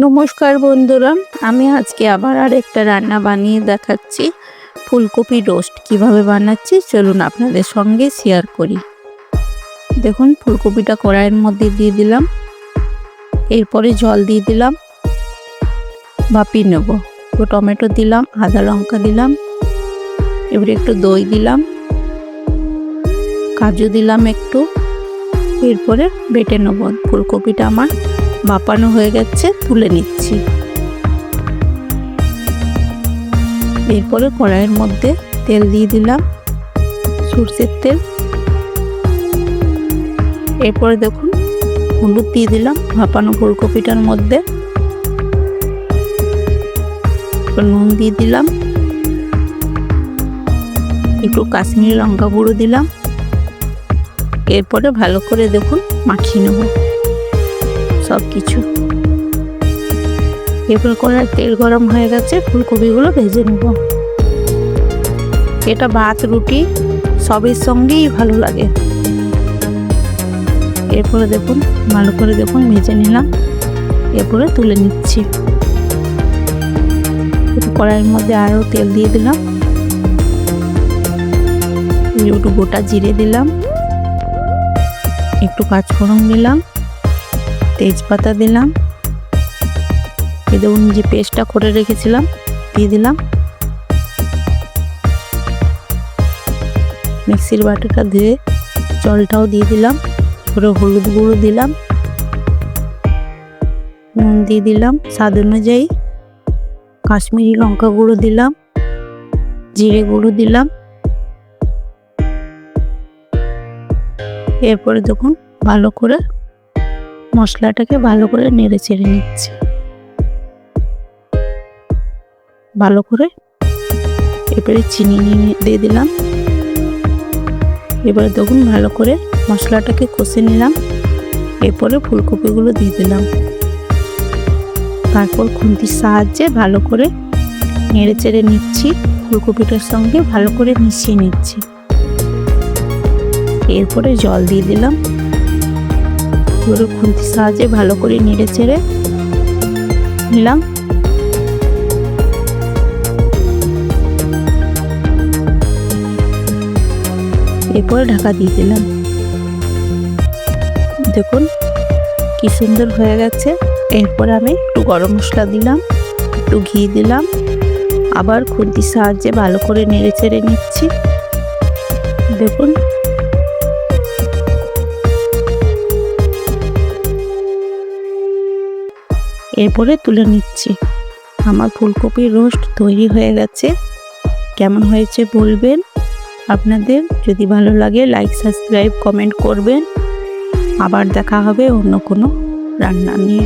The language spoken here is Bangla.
নমস্কার বন্ধুরা, আমি আজকে আবার আরেকটা রান্না বানিয়ে দেখাচ্ছি। ফুলকপি রোস্ট কিভাবে বানাচ্ছি চলুন আপনাদের সঙ্গে শেয়ার করি। দেখুন, ফুলকপিটা কড়াইয়ের মধ্যে দিয়ে দিলাম, এরপরে জল দিয়ে দিলাম, ভাপিয়ে নেব। তো টমেটো দিলাম, আদা লঙ্কা দিলাম, এবারে একটু দই দিলাম, কাজু দিলাম একটু, এরপরে বেটে নেব। ফুলকপিটা আমার ভাপানো হয়ে গেছে, তুলে নিচ্ছি। এরপরে কড়াইয়ের মধ্যে তেল দিয়ে দিলাম, সরষের তেল। এরপরে দেখুন হলুদ দিয়ে দিলাম ভাপানো ফুলকপিটার মধ্যে, নুন দিয়ে দিলাম, একটু কাশ্মীরি লঙ্কা গুঁড়ো দিলাম। এরপরে ভালো করে দেখুন মাখিয়ে নেব সব কিছু। এরপর কড়াই তেল গরম হয়ে গেছে, ফুলকপিগুলো ভেজে নেব। এটা ভাত রুটি সবের সঙ্গেই ভালো লাগে। এরপরে দেখুন ভালো করে দেখুন ভেজে নিলাম, এরপরে তুলে নিচ্ছি। কড়াইয়ের মধ্যে আরও তেল দিয়ে দিলাম, একটু গোটা জিরে দিলাম, একটু পাঁচফোড়ন দিলাম, তেজপাতা দিলাম, দেখুন যে পেস্টটা করে রেখেছিলাম দিয়ে দিলাম, মিক্সির বাটিটা ধুয়ে জলটাও দিয়ে দিলাম, এরপরে হলুদ গুঁড়ো দিলাম, নুন দিয়ে দিলাম স্বাদ অনুযায়ী, কাশ্মীরি লঙ্কা গুঁড়ো দিলাম, জিরে গুঁড়ো দিলাম। এরপরে দেখুন ভালো করে মশলাটাকে ভালো করে নেড়ে চেড়ে নিচ্ছি। ভালো করে এবারে চিনি দিয়ে দিলাম। এবারে দেখুন ভালো করে মশলাটাকে কষে নিলাম, এরপরে ফুলকপিগুলো দিয়ে দিলাম। তারপর খুন্তির সাহায্যে ভালো করে নেড়ে চেড়ে নিচ্ছি, ফুলকপিটার সঙ্গে ভালো করে মিশিয়ে নিচ্ছি। এরপরে জল দিয়ে দিলাম, এবারে খুন্তির সাহায্যে ভালো করে নেড়ে চেড়ে নিলাম। এরপরে ঢাকা দিয়ে দিলাম। দেখুন কি সুন্দর হয়ে গেছে। এরপর আমি একটু গরম মশলা দিলাম, একটু ঘি দিলাম, আবার খুন্তির সাহায্যে ভালো করে নেড়ে চেড়ে নিচ্ছি। দেখুন এরপরে তুলে নিচ্ছি। আমার ফুলকপির রোস্ট তৈরি হয়ে গেছে। কেমন হয়েছে বলবেন। আপনাদের যদি ভালো লাগে লাইক, সাবস্ক্রাইব, কমেন্ট করবেন। আবার দেখা হবে অন্য কোনো রান্না নিয়ে।